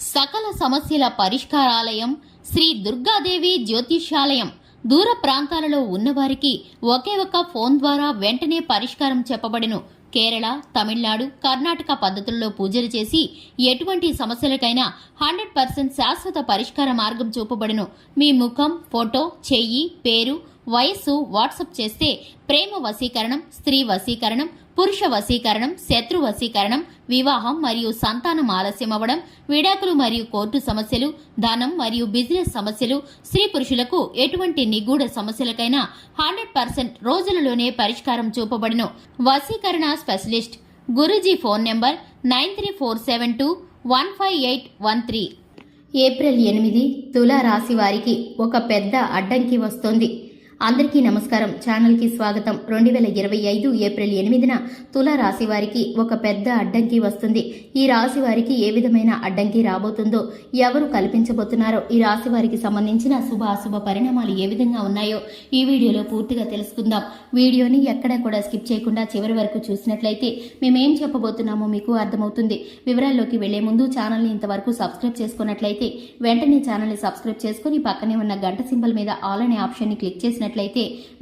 సకల సమస్యల పరిష్కారాలయం శ్రీ దుర్గాదేవి జ్యోతిష్యాలయం. దూర ప్రాంతాలలో ఉన్నవారికి ఒకే ఒక ఫోన్ ద్వారా వెంటనే పరిష్కారం చెప్పబడును. కేరళ, తమిళనాడు, కర్ణాటక పద్ధతుల్లో పూజలు చేసి ఎటువంటి సమస్యలకైనా 100% శాశ్వత పరిష్కార మార్గం చూపబడును. మీ ముఖం, ఫోటో, చెయ్యి, పేరు, వయస్సు వాట్సాప్ చేస్తే ప్రేమ వశీకరణం, స్త్రీ వశీకరణం, పురుష వశీకరణం, శత్రు వశీకరణం, వివాహం మరియు సంతానం ఆలస్యం అవ్వడం, విడాకులు మరియు కోర్టు సమస్యలు, ధనం మరియు బిజినెస్ సమస్యలు, స్త్రీ పురుషులకు ఎటువంటి నిగూఢ సమస్యలకైనా 100% రోజులలోనే పరిష్కారం చూపబడును. వశీకరణ specialist Guruji phone number 9347215813. April 8 తులా రాశి వారికి ఒక పెద్ద అడ్డంకి వస్తోంది. అందరికీ నమస్కారం. ఛానల్కి స్వాగతం. 2025 ఏప్రిల్ 8న తులా రాశి వారికి ఒక పెద్ద అడ్డంకి వస్తుంది. ఈ రాశి వారికి ఏ విధమైన అడ్డంకి రాబోతుందో, ఎవరు కల్పించబోతున్నారో, ఈ రాశి వారికి సంబంధించిన శుభ అశుభ పరిణామాలు ఏ విధంగా ఉన్నాయో ఈ వీడియోలో పూర్తిగా తెలుసుకుందాం. వీడియోని ఎక్కడ కూడా స్కిప్ చేయకుండా చివరి వరకు చూసినట్లయితే మేమేం చెప్పబోతున్నామో మీకు అర్థమవుతుంది. వివరాల్లోకి వెళ్లే ముందు ఛానల్ని ఇంతవరకు సబ్స్క్రైబ్ చేసుకున్నట్లయితే వెంటనే ఛానల్ని సబ్స్క్రైబ్ చేసుకుని పక్కనే ఉన్న గంట సింబల్ మీద ఆల్ అనే ఆప్షన్ని క్లిక్ చేసినట్లయితే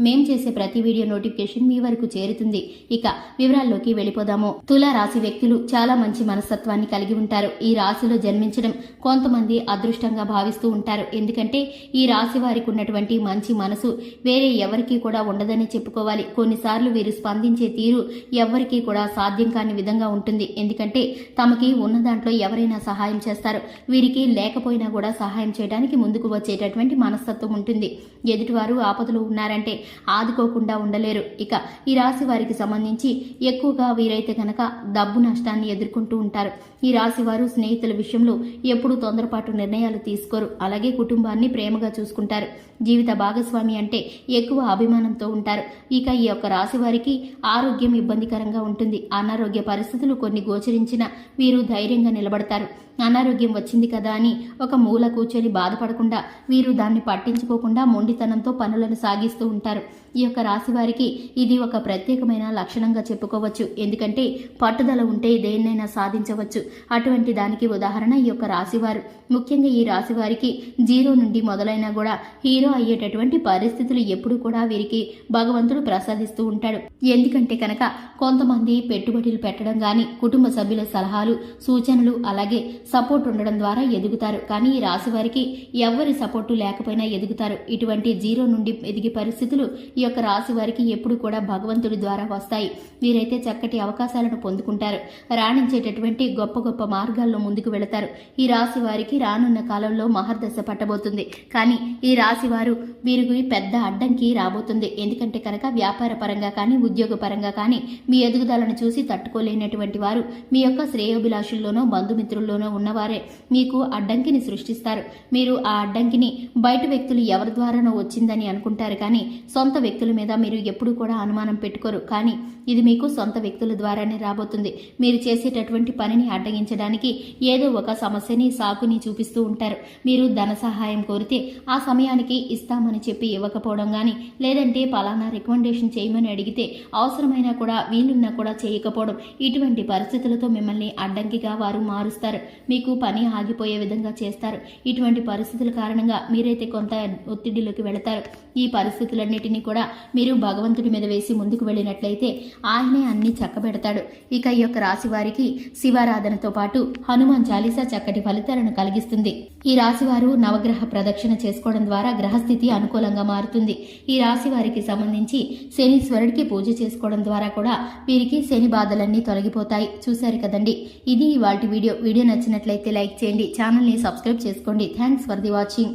మేం చేసే ప్రతి వీడియో నోటిఫికేషన్ మీ వరకు చేరుతుంది. ఇక వివరాల్లోకి వెళ్ళిపోదాము. తులా రాశి వ్యక్తులు చాలా మంచి మనస్తత్వాన్ని కలిగి ఉంటారు. ఈ రాశిలో జన్మించడం కొంతమంది అదృష్టంగా భావిస్తూ ఉంటారు. ఎందుకంటే ఈ రాశి వారికి ఉన్నటువంటి మంచి మనసు వేరే ఎవరికీ కూడా ఉండదని చెప్పుకోవాలి. కొన్నిసార్లు వీరు స్పందించే తీరు ఎవరికీ కూడా సాధ్యం కాని విధంగా ఉంటుంది. ఎందుకంటే తమకి ఉన్న దాంట్లో ఎవరైనా సహాయం చేస్తారు. వీరికి లేకపోయినా కూడా సహాయం చేయడానికి ముందుకు వచ్చేటటువంటి మనస్తత్వం ఉంటుంది. ఎదుటివారు ఆపదలు ఉన్నారంటే ఆదుకోకుండా ఉండలేరు. ఇక ఈ రాశి వారికి సంబంధించి ఎక్కువగా వీరైతే కనుక డబ్బు నష్టాన్ని ఎదుర్కొంటూ ఉంటారు. ఈ రాశి వారు స్నేహితుల విషయంలో ఎప్పుడూ తొందరపాటు నిర్ణయాలు తీసుకోరు. అలాగే కుటుంబాన్ని ప్రేమగా చూసుకుంటారు. జీవిత భాగస్వామి అంటే ఎక్కువ అభిమానంతో ఉంటారు. ఇక ఈ యొక్క రాశి వారికి ఆరోగ్యం ఇబ్బందికరంగా ఉంటుంది. అనారోగ్య పరిస్థితులు కొన్ని గోచరించినా వీరు ధైర్యంగా నిలబడతారు. అనారోగ్యం వచ్చింది కదా అని ఒక మూల కూర్చొని బాధపడకుండా వీరు దాన్ని పట్టించుకోకుండా మొండితనంతో పనులను సాగిస్తూ ఉంటారు. ఈ యొక్క రాశి వారికి ఇది ఒక ప్రత్యేకమైన లక్షణంగా చెప్పుకోవచ్చు. ఎందుకంటే పట్టుదల ఉంటే దేన్నైనా సాధించవచ్చు. అటువంటి దానికి ఉదాహరణ ఈ యొక్క రాశివారు. ముఖ్యంగా ఈ రాశి వారికి 0 నుండి మొదలైనా కూడా హీరో అయ్యేటటువంటి పరిస్థితులు ఎప్పుడు కూడా వీరికి భగవంతుడు ప్రసాదిస్తూ ఉంటాడు. ఎందుకంటే కనుక కొంతమంది పెట్టుబడులు పెట్టడం గాని, కుటుంబ సభ్యుల సలహాలు, సూచనలు, అలాగే సపోర్ట్ ఉండడం ద్వారా ఎదుగుతారు. కానీ ఈ రాశి వారికి ఎవరి సపోర్టు లేకపోయినా ఎదుగుతారు. ఇటువంటి 0 నుండి ఎదిగే పరిస్థితులు ఈ యొక్క రాశి వారికి ఎప్పుడు కూడా భగవంతుడి ద్వారా వస్తాయి. వీరైతే చక్కటి అవకాశాలను పొందుకుంటారు. రాణించేటటువంటి గొప్ప గొప్ప మార్గాల్లో ముందుకు వెళతారు. ఈ రాశి వారికి రానున్న కాలంలో మహర్దశ పట్టబోతుంది. కానీ ఈ రాశి వారు వీరికి పెద్ద అడ్డంకి రాబోతుంది. ఎందుకంటే కనుక వ్యాపార పరంగా కానీ, ఉద్యోగ పరంగా కానీ మీ ఎదుగుదలను చూసి తట్టుకోలేనటువంటి వారు మీ యొక్క శ్రేయోభిలాషుల్లోనో బంధుమిత్రుల్లోనో ఉన్నవారే మీకు అడ్డంకిని సృష్టిస్తారు. మీరు ఆ అడ్డంకిని బయట వ్యక్తులు ఎవరి ద్వారానో వచ్చిందని అనుకుంటారు. కానీ సొంత వ్యక్తుల మీద మీరు ఎప్పుడు కూడా అనుమానం పెట్టుకోరు. కానీ ఇది మీకు సొంత వ్యక్తుల ద్వారానే రాబోతుంది. మీరు చేసేటటువంటి పనిని అడ్డగించడానికి ఏదో ఒక సమస్యని, సాకుని చూపిస్తూ ఉంటారు. మీరు ధన సహాయం కోరితే ఆ సమయానికి ఇస్తామని చెప్పి ఇవ్వకపోవడం కానీ, లేదంటే పలానా రికమెండేషన్ చేయమని అడిగితే అవసరమైనా కూడా వీలున్నా కూడా చేయకపోవడం, ఇటువంటి పరిస్థితులతో మిమ్మల్ని అడ్డంకిగా వారు మారుస్తారు. మీకు పని ఆగిపోయే విధంగా చేస్తారు. ఇటువంటి పరిస్థితుల కారణంగా మీరైతే కొంత ఒత్తిడిలోకి వెళతారు. ఈ పరిస్థితులన్నిటినీ కూడా మీరు భగవంతుడి మీద వేసి ముందుకు వెళ్ళినట్లయితే ఆయనే అన్ని చక్కబెడతాడు. ఇక ఈ యొక్క రాశి వారికి శివారాధనతో పాటు హనుమాన్ చాలీసా చక్కటి ఫలితాలను కలిగిస్తుంది. ఈ రాశి వారు నవగ్రహ ప్రదక్షిణ చేసుకోవడం ద్వారా గ్రహస్థితి అనుకూలంగా మారుతుంది. ఈ రాశి వారికి సంబంధించి శనీశ్వరుడికి పూజ చేసుకోవడం ద్వారా కూడా వీరికి శని బాధలన్నీ తొలగిపోతాయి. చూశారు కదండి, ఇది ఇవాల్టి వీడియో. వీడియో నచ్చినట్లయితే లైక్ చేయండి, ఛానల్ని సబ్స్క్రైబ్ చేసుకోండి. Thanks for the watching.